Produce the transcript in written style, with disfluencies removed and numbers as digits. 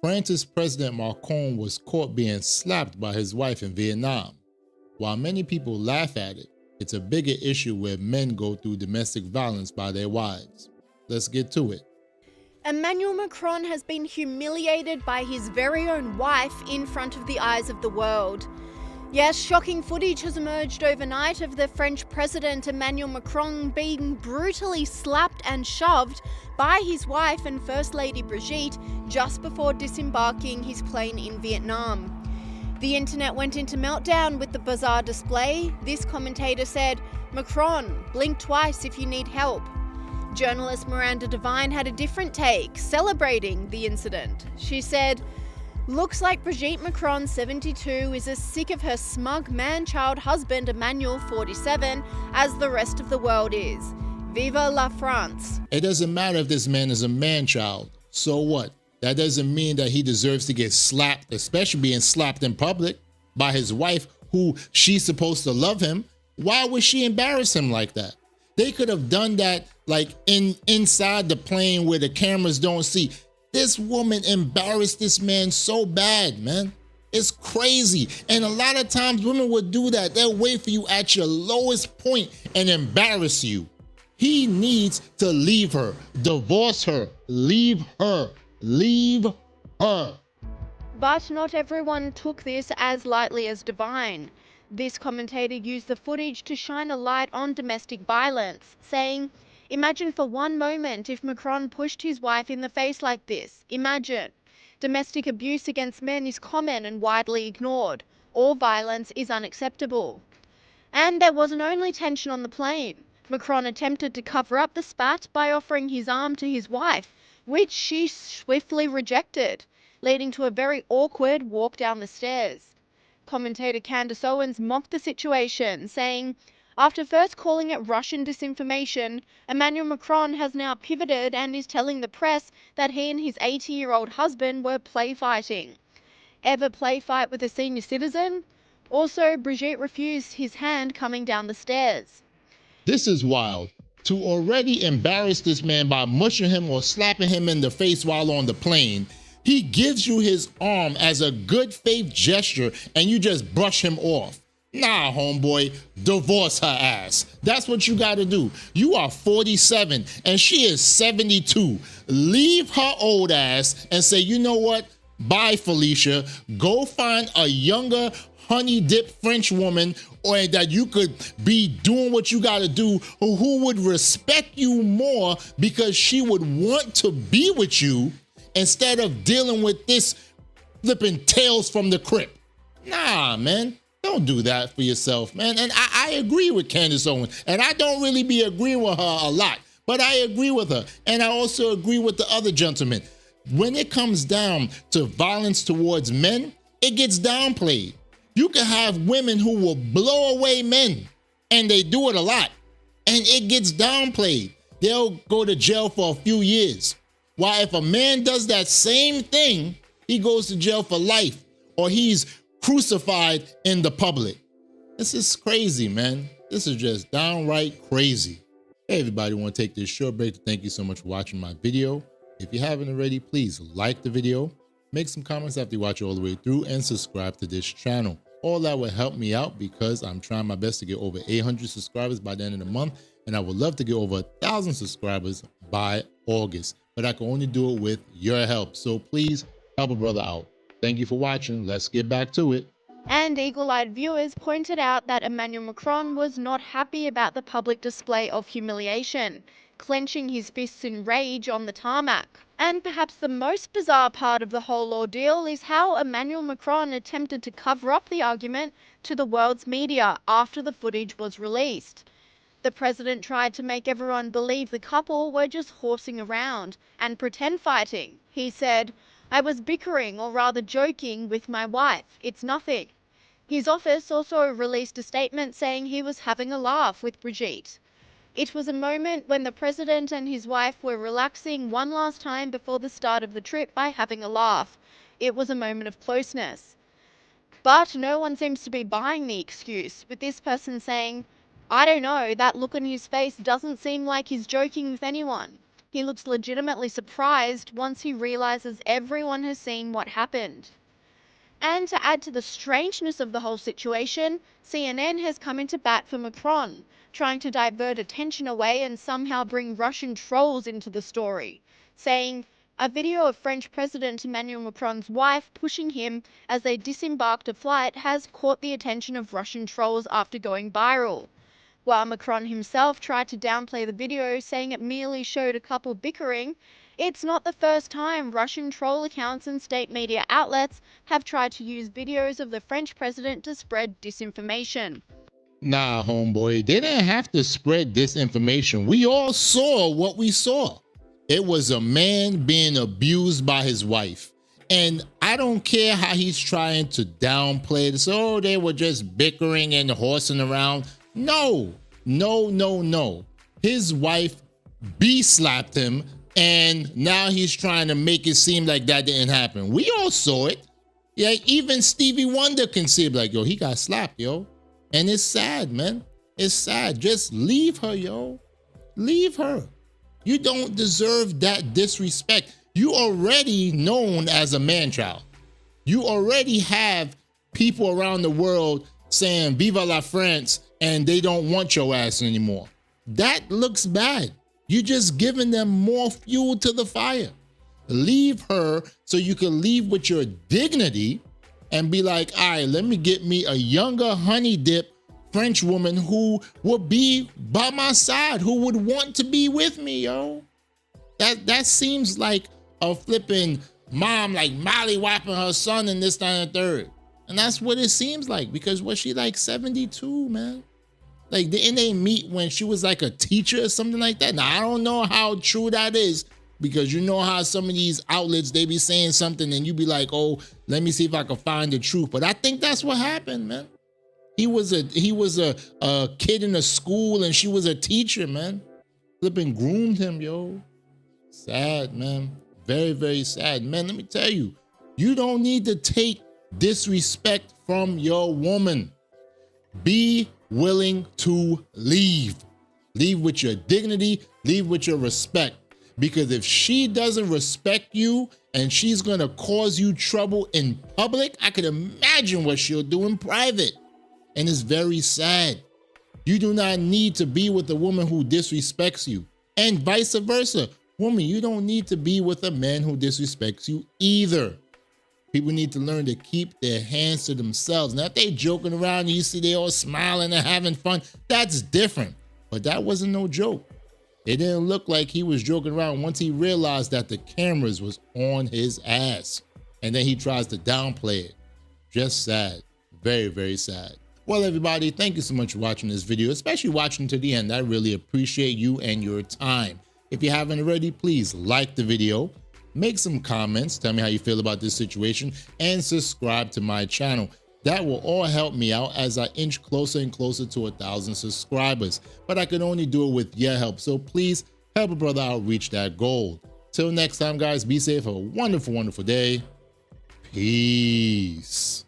France's President Macron was caught being slapped by his wife in Vietnam. While many people laugh at it, it's a bigger issue where men go through domestic violence by their wives. Let's get to it. Emmanuel Macron has been humiliated by his very own wife in front of the eyes of the world. Yes, shocking footage has emerged overnight of the French President Emmanuel Macron being brutally slapped and shoved by his wife and First Lady Brigitte just before disembarking his plane in Vietnam. The internet went into meltdown with the bizarre display. This commentator said, "Macron, blink twice if you need help." Journalist Miranda Devine had a different take, celebrating the incident. She said, "Looks like Brigitte Macron, 72, is as sick of her smug man-child husband Emmanuel, 47, as the rest of the world is. Viva la France." It doesn't matter if this man is a man-child. So what? That doesn't mean that he deserves to get slapped, especially being slapped in public by his wife, who she's supposed to love him. Why would she embarrass him like that? They could have done that like inside the plane where the cameras don't see. This woman embarrassed this man so bad, man. It's crazy. And a lot of times women would do that. They'll wait for you at your lowest point and embarrass you. He needs to leave her, divorce her, leave her, leave her. But not everyone took this as lightly as Devine. This commentator used the footage to shine a light on domestic violence, saying, "Imagine for one moment if Macron pushed his wife in the face like this. Imagine. Domestic abuse against men is common and widely ignored. All violence is unacceptable." And there wasn't only tension on the plane. Macron attempted to cover up the spat by offering his arm to his wife, which she swiftly rejected, leading to a very awkward walk down the stairs. Commentator Candace Owens mocked the situation, saying, "After first calling it Russian disinformation, Emmanuel Macron has now pivoted and is telling the press that he and his 80-year-old husband were play fighting. Ever play fight with a senior citizen?" Also, Brigitte refused his hand coming down the stairs. This is wild. To already embarrass this man by mushing him or slapping him in the face while on the plane, he gives you his arm as a good faith gesture and you just brush him off. Nah, homeboy, divorce her ass. That's what you gotta do. You are 47 and she is 72. Leave her old ass and say, "You know what? Bye, Felicia. Go find a younger, honey-dipped French woman or that you could be doing what you gotta do, who would respect you more because she would want to be with you instead of dealing with this flipping tales from the crypt." Nah, man. Don't do that for yourself, man. And I agree with Candace Owens. And I don't really be agreeing with her a lot, but I agree with her. And I also agree with the other gentleman. When it comes down to violence towards men, it gets downplayed. You can have women who will blow away men, and they do it a lot, and it gets downplayed. They'll go to jail for a few years. While if a man does that same thing, he goes to jail for life, or he's crucified in the public. This is crazy, man. This is just downright crazy. Hey everybody, I want to take this short break to thank you so much for watching my video. If you haven't already, please like the video, make some comments after you watch it all the way through, and subscribe to this channel. All that will help me out because I'm trying my best to get over 800 subscribers by the end of the month, and I would love to get over 1,000 subscribers by August, but I can only do it with your help. So please help a brother out. Thank you for watching. Let's get back to it. And eagle-eyed viewers pointed out that Emmanuel Macron was not happy about the public display of humiliation, clenching his fists in rage on the tarmac. And perhaps the most bizarre part of the whole ordeal is how Emmanuel Macron attempted to cover up the argument to the world's media after the footage was released. The president tried to make everyone believe the couple were just horsing around and pretend fighting. He said, "I was bickering, or rather joking, with my wife. It's nothing." His office also released a statement saying he was having a laugh with Brigitte. It was a moment when the president and his wife were relaxing one last time before the start of the trip by having a laugh. It was a moment of closeness. But no one seems to be buying the excuse, with this person saying, "I don't know, that look on his face doesn't seem like he's joking with anyone." He looks legitimately surprised once he realizes everyone has seen what happened. And to add to the strangeness of the whole situation, CNN has come into bat for Macron, trying to divert attention away and somehow bring Russian trolls into the story, saying a video of French President Emmanuel Macron's wife pushing him as they disembarked a flight has caught the attention of Russian trolls after going viral. While Macron himself tried to downplay the video, saying it merely showed a couple bickering, it's not the first time Russian troll accounts and state media outlets have tried to use videos of the French president to spread disinformation. Nah, homeboy, they didn't have to spread disinformation. We all saw what we saw. It was a man being abused by his wife. And I don't care how he's trying to downplay this. Oh, they were just bickering and horsing around. No, no, no, no. His wife slapped him, and now he's trying to make it seem like that didn't happen. We all saw it. Yeah, even Stevie Wonder can see it, like, yo, he got slapped, yo. And it's sad, man. It's sad. Just leave her, yo. Leave her. You don't deserve that disrespect. You already known as a man-child. You already have people around the world saying Viva la France, and they don't want your ass anymore. That looks bad. You're just giving them more fuel to the fire. Leave her so you can leave with your dignity and be like, all right, let me get me a younger honey dip French woman who will be by my side, who would want to be with me, yo. That seems like a flipping mom, like mollywopping her son and this, that, and the third. And that's what it seems like, because was she like 72, man? Like, didn't they meet when she was like a teacher or something like that? Now, I don't know how true that is, because you know how some of these outlets, they be saying something and you be like, oh, let me see if I can find the truth. But I think that's what happened, man. He was a kid in a school and she was a teacher, man. Flipping groomed him, yo. Sad, man. Very, very sad. Man, let me tell you, you don't need to take disrespect from your woman. Be willing to leave. Leave with your dignity, leave with your respect. Because if she doesn't respect you and she's gonna cause you trouble in public, I could imagine what she'll do in private. And it's very sad. You do not need to be with a woman who disrespects you, and vice versa. Woman, you don't need to be with a man who disrespects you either. People need to learn to keep their hands to themselves. Now, if they joking around and you see they all smiling and having fun, that's different. But that wasn't no joke. It didn't look like he was joking around once he realized that the cameras was on his ass. And then he tries to downplay it. Just sad. Very, very sad. Well, everybody, thank you so much for watching this video, especially watching to the end. I really appreciate you and your time. If you haven't already, please like the video, make some comments, tell me how you feel about this situation, and subscribe to my channel. That will all help me out as I inch closer and closer to 1,000 subscribers. But I can only do it with your help, so please help a brother out reach that goal. Till next time, guys, be safe. Have a wonderful, wonderful day. Peace.